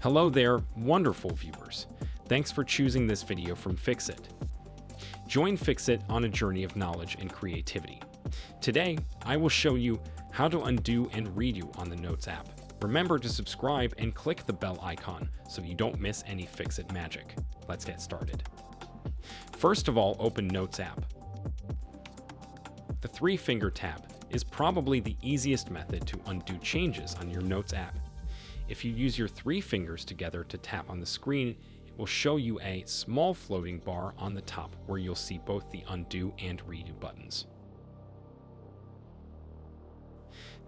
Hello there, wonderful viewers. Thanks for choosing this video from Fixit. Join Fixit on a journey of knowledge and creativity. Today, I will show you how to undo and redo on the Notes app. Remember to subscribe and click the bell icon so you don't miss any Fixit magic. Let's get started. First of all, open Notes app. The three-finger tap is probably the easiest method to undo changes on your Notes app. If you use your three fingers together to tap on the screen, it will show you a small floating bar on the top where you'll see both the undo and redo buttons.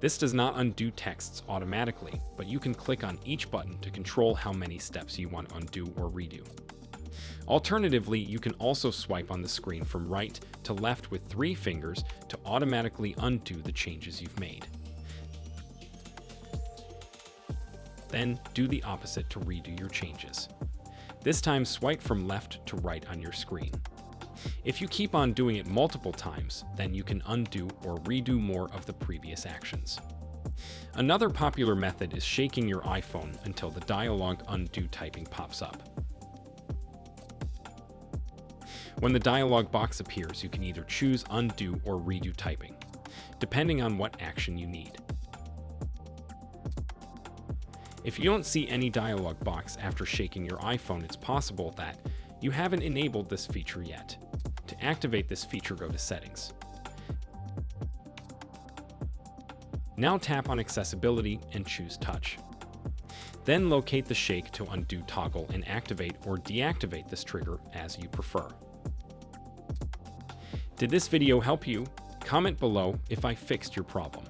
This does not undo texts automatically, but you can click on each button to control how many steps you want to undo or redo. Alternatively, you can also swipe on the screen from right to left with three fingers to automatically undo the changes you've made. Then do the opposite to redo your changes. This time swipe from left to right on your screen. If you keep on doing it multiple times, then you can undo or redo more of the previous actions. Another popular method is shaking your iPhone until the dialog undo typing pops up. When the dialog box appears, you can either choose undo or redo typing, depending on what action you need. If you don't see any dialog box after shaking your iPhone, it's possible that you haven't enabled this feature yet. To activate this feature, go to Settings. Now tap on Accessibility and choose Touch. Then locate the Shake to Undo toggle and activate or deactivate this trigger as you prefer. Did this video help you? Comment below if I fixed your problem.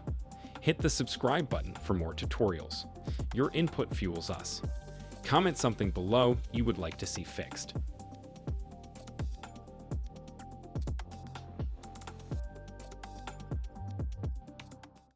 Hit the subscribe button for more tutorials. Your input fuels us. Comment something below you would like to see fixed.